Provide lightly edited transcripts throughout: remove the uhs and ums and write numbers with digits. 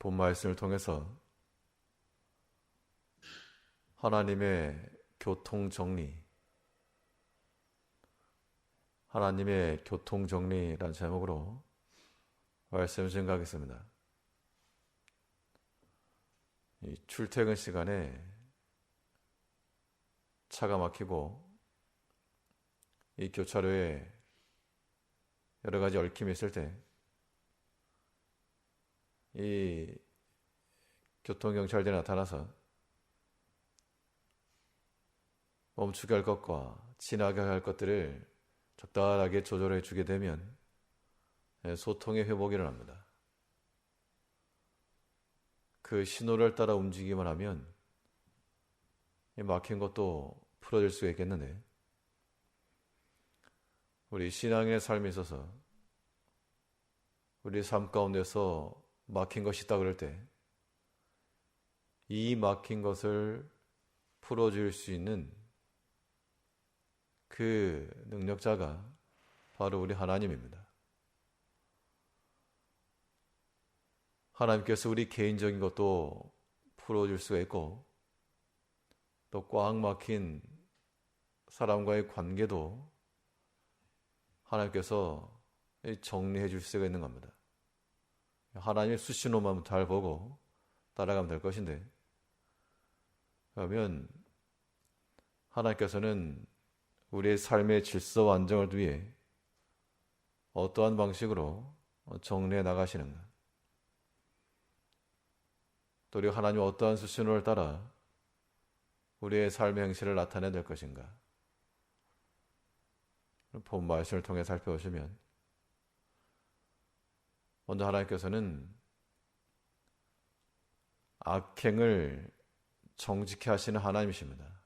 본 말씀을 통해서 하나님의 교통정리, 하나님의 교통정리라는 제목으로 말씀을 증가하겠습니다. 이 출퇴근 시간에 차가 막히고 이 교차로에 여러 가지 얽힘이 있을 때 이 교통경찰들이 나타나서 멈추게 할 것과 지나게 할 것들을 적당하게 조절해 주게 되면 소통의 회복이 일어납니다. 그 신호를 따라 움직이기만 하면 막힌 것도 풀어질 수 있겠는데, 우리 신앙의 삶에 있어서 우리 삶 가운데서 막힌 것이 있다 그럴 때 이 막힌 것을 풀어줄 수 있는 그 능력자가 바로 우리 하나님입니다. 하나님께서 우리 개인적인 것도 풀어줄 수가 있고, 또 꽉 막힌 사람과의 관계도 하나님께서 정리해 줄 수가 있는 겁니다. 하나님의 수신호만 잘 보고 따라가면 될 것인데, 그러면 하나님께서는 우리의 삶의 질서와 안정을 위해 어떠한 방식으로 정리해 나가시는가, 또 우리 하나님 어떠한 수신호를 따라 우리의 삶의 행실을 나타내야 될 것인가, 본 말씀을 통해 살펴보시면 먼저 하나님께서는 악행을 정직케 하시는 하나님이십니다.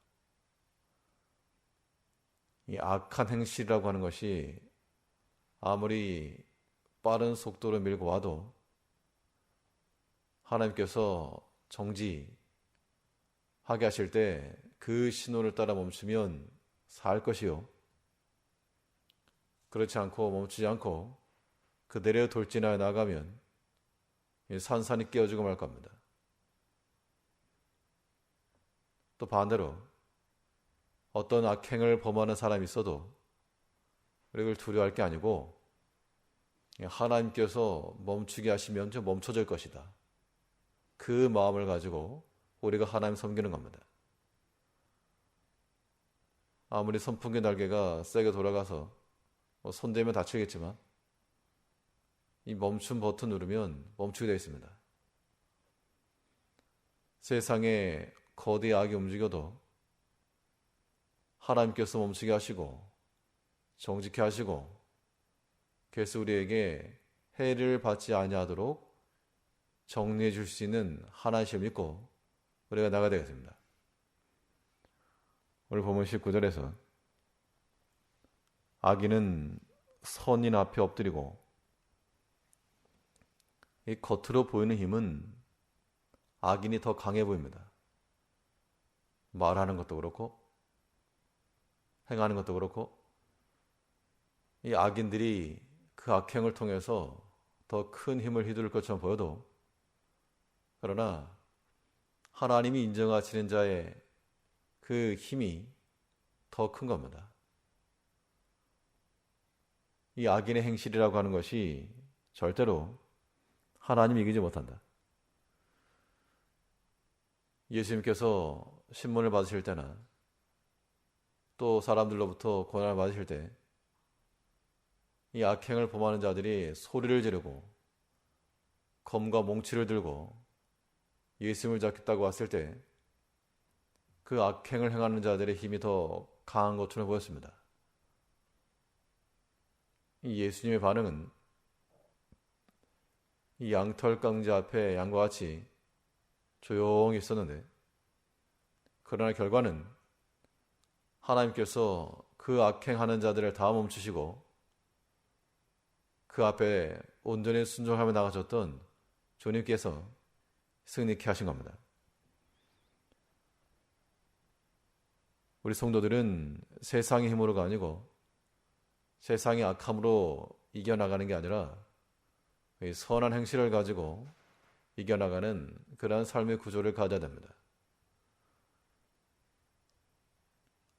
이 악한 행실이라고 하는 것이 아무리 빠른 속도로 밀고 와도 하나님께서 정지하게 하실 때 그 신호를 따라 멈추면 살 것이요, 그렇지 않고 멈추지 않고 그대로 돌진하여 나가면 산산이 깨어지고 말 겁니다. 또 반대로 어떤 악행을 범하는 사람이 있어도 우리를 두려워할 게 아니고, 하나님께서 멈추게 하시면 좀 멈춰질 것이다, 그 마음을 가지고 우리가 하나님 섬기는 겁니다. 아무리 선풍기 날개가 세게 돌아가서 손대면 다치겠지만 이 멈춤 버튼 누르면 멈추게 되어 있습니다. 세상에 거대 악이 움직여도 하나님께서 멈추게 하시고 정직케 하시고, 그래서 우리에게 해를 받지 아니하도록 정리해 줄 수 있는 하나님을 믿고 우리가 나가야 되겠습니다. 오늘 본문 19절에서 악인은 선인 앞에 엎드리고, 이 겉으로 보이는 힘은 악인이 더 강해 보입니다. 말하는 것도 그렇고 행하는 것도 그렇고, 이 악인들이 그 악행을 통해서 더 큰 힘을 휘두를 것처럼 보여도, 그러나 하나님이 인정하시는 자의 그 힘이 더 큰 겁니다. 이 악인의 행실이라고 하는 것이 절대로 하나님 이기지 못한다. 예수님께서 신문을 받으실 때나 또 사람들로부터 고난을 받으실 때 이 악행을 범하는 자들이 소리를 지르고 검과 몽치를 들고 예수님을 잡겠다고 왔을 때 그 악행을 행하는 자들의 힘이 더 강한 것처럼 보였습니다. 이 예수님의 반응은 이 양털 깡지 앞에 양과 같이 조용히 있었는데, 그러나 결과는 하나님께서 그 악행하는 자들을 다 멈추시고 그 앞에 온전히 순종하며 나가셨던 주님께서 승리케 하신 겁니다. 우리 성도들은 세상의 힘으로가 아니고 세상의 악함으로 이겨나가는 게 아니라 선한 행실을 가지고 이겨나가는 그러한 삶의 구조를 가져야 됩니다.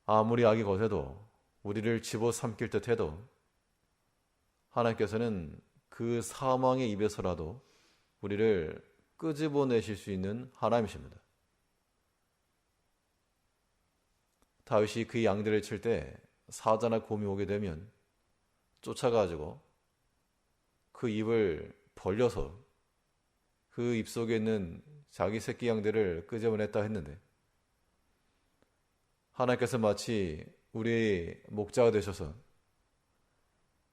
아무리 악이 거세도 우리를 집어삼킬 듯 해도 하나님께서는 그 사망의 입에서라도 우리를 끄집어내실 수 있는 하나님이십니다. 다윗이 그 양들을 칠 때 사자나 곰이 오게 되면 쫓아가지고 그 입을 벌려서 그 입속에 있는 자기 새끼 양들을 끄집어냈다 했는데 하나님께서 마치 우리의 목자가 되셔서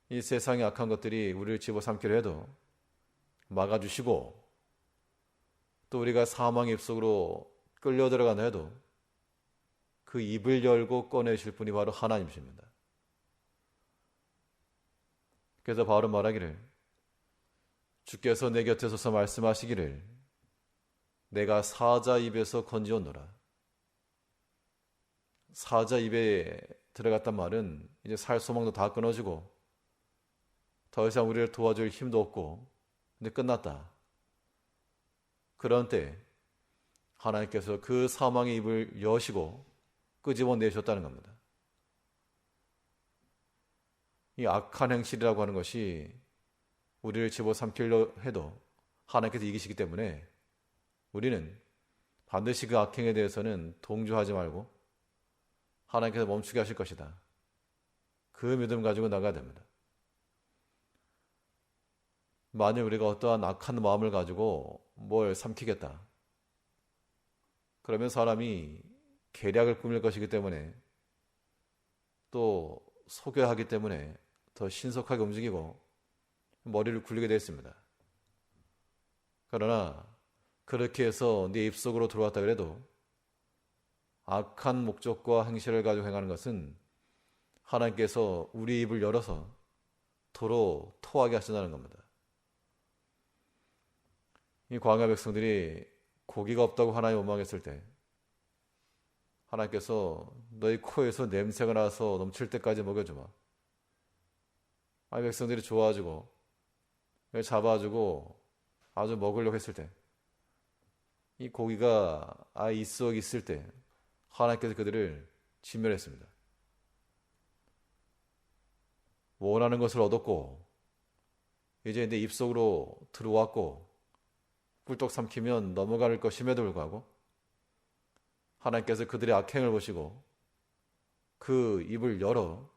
이 세상의 악한 것들이 우리를 집어삼키려 해도 막아주시고 또 우리가 사망의 입속으로 끌려 들어간다 해도 그 입을 열고 꺼내실 분이 바로 하나님이십니다. 그래서 바울은 말하기를 주께서 내 곁에 서서 말씀하시기를 내가 사자 입에서 건지었노라. 사자 입에 들어갔단 말은 이제 살 소망도 다 끊어지고 더 이상 우리를 도와줄 힘도 없고 이제 끝났다. 그런 때 하나님께서 그 사망의 입을 여시고 끄집어내셨다는 겁니다. 이 악한 행실이라고 하는 것이 우리를 집어삼키려 해도 하나님께서 이기시기 때문에 우리는 반드시 그 악행에 대해서는 동조하지 말고 하나님께서 멈추게 하실 것이다. 그 믿음 가지고 나가야 됩니다. 만약 우리가 어떠한 악한 마음을 가지고 뭘 삼키겠다. 그러면 사람이 계략을 꾸밀 것이기 때문에 또 속여야 하기 때문에 더 신속하게 움직이고 머리를 굴리게 되어 있습니다. 그러나 그렇게 해서 네 입속으로 들어왔다 그래도 악한 목적과 행실을 가지고 행하는 것은 하나님께서 우리 입을 열어서 도로 토하게 하신다는 겁니다. 이 광야 백성들이 고기가 없다고 하나님 원망했을 때 하나님께서 너희 코에서 냄새가 나서 넘칠 때까지 먹여주마. 백성들이 좋아가지고 잡아주고 아주 먹으려고 했을 때 이 고기가 입속에 있을 때 하나님께서 그들을 진멸했습니다. 원하는 것을 얻었고 이제 내 입속으로 들어왔고 꿀떡 삼키면 넘어갈 것임에도 불구하고 하나님께서 그들의 악행을 보시고 그 입을 열어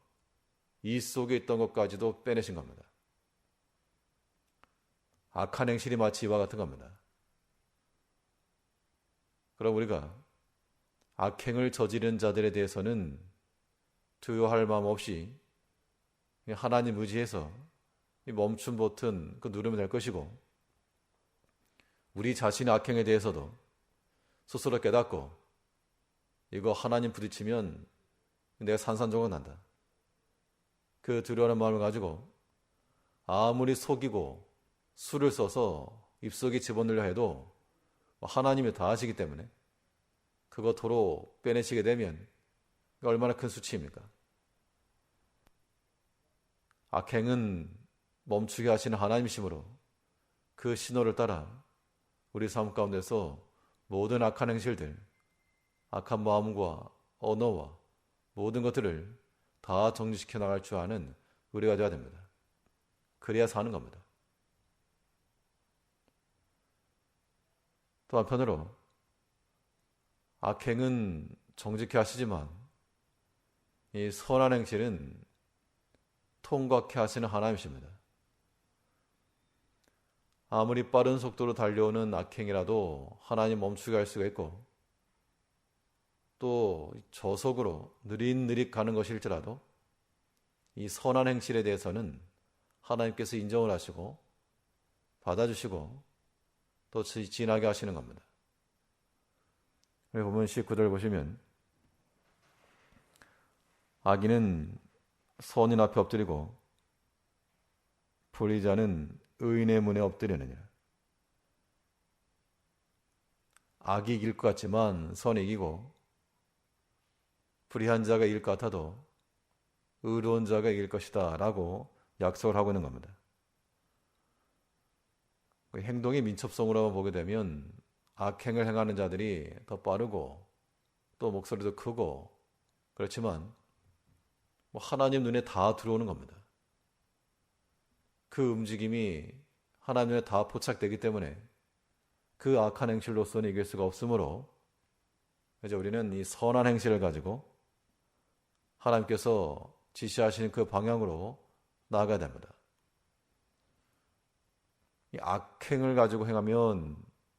이 속에 있던 것까지도 빼내신 겁니다. 악한 행실이 마치 이와 같은 겁니다. 그럼 우리가 악행을 저지른 자들에 대해서는 두려워할 마음 없이 하나님 의지해서 멈춤 버튼 누르면 될 것이고 우리 자신의 악행에 대해서도 스스로 깨닫고 이거 하나님 부딪히면 내가 산산조각 난다. 그 두려워하는 마음을 가지고 아무리 속이고 수를 써서 입속에 집어넣으려 해도 하나님이 다 하시기 때문에 그거 도로 빼내시게 되면 얼마나 큰 수치입니까? 악행은 멈추게 하시는 하나님이시므로 그 신호를 따라 우리 삶 가운데서 모든 악한 행실들, 악한 마음과 언어와 모든 것들을 다 정리시켜 나갈 줄 아는 우리가 되어야 됩니다. 그래야 사는 겁니다. 또 한편으로 악행은 정직히 하시지만 이 선한 행실은 통각해 하시는 하나님이십니다. 아무리 빠른 속도로 달려오는 악행이라도 하나님 멈추게 할 수가 있고 또 저속으로 느릿느릿 가는 것일지라도 이 선한 행실에 대해서는 하나님께서 인정을 하시고 받아주시고 또 지나게 하시는 겁니다. 보면 19절 보시면 악인은 선인 앞에 엎드리고 불의자는 의인의 문에 엎드리느니라. 악이 이길 것 같지만 선이 이기고 불의한 자가 이길 것 같아도 의로운 자가 이길 것이다 라고 약속을 하고 있는 겁니다. 행동의 민첩성으로 보게 되면 악행을 행하는 자들이 더 빠르고 또 목소리도 크고 그렇지만 하나님 눈에 다 들어오는 겁니다. 그 움직임이 하나님 눈에 다 포착되기 때문에 그 악한 행실로서는 이길 수가 없으므로 이제 우리는 이 선한 행실을 가지고 하나님께서 지시하시는 그 방향으로 나아가야 됩니다. 이 악행을 가지고 행하면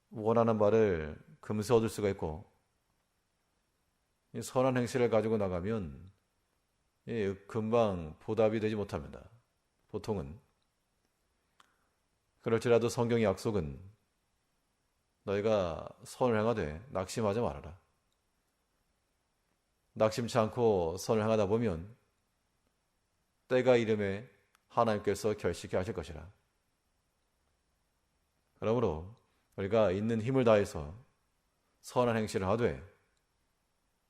원하는 바를 금세 얻을 수가 있고 이 선한 행실을 가지고 나가면 금방 보답이 되지 못합니다. 보통은. 그럴지라도 성경의 약속은 너희가 선을 행하되 낙심하지 말아라. 낙심치 않고 선을 행하다 보면 때가 이름에 하나님께서 결실케 하실 것이라. 그러므로 우리가 있는 힘을 다해서 선한 행실을 하되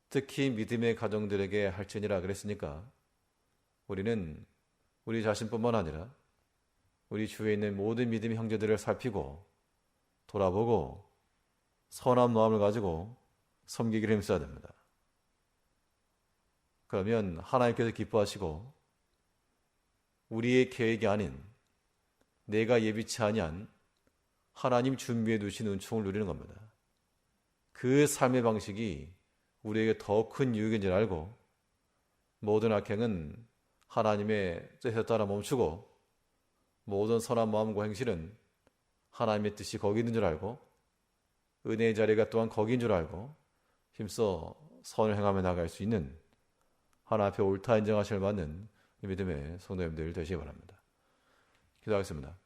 특히 믿음의 가정들에게 할지니라 그랬으니까 우리는 우리 자신뿐만 아니라 우리 주위에 있는 모든 믿음의 형제들을 살피고 돌아보고 선한 마음을 가지고 섬기기를 힘써야 됩니다. 그러면 하나님께서 기뻐하시고 우리의 계획이 아닌 내가 예비치 아니한 하나님 준비해 두신 은총을 누리는 겁니다. 그 삶의 방식이 우리에게 더 큰 유익인 줄 알고 모든 악행은 하나님의 뜻에 따라 멈추고 모든 선한 마음과 행실은 하나님의 뜻이 거기 있는 줄 알고 은혜의 자리가 또한 거기인 줄 알고 힘써 선을 행하며 나갈 수 있는 하나님 앞에 옳다 인정하실 만한 믿음의 성도님들 되시기 바랍니다. 기도하겠습니다.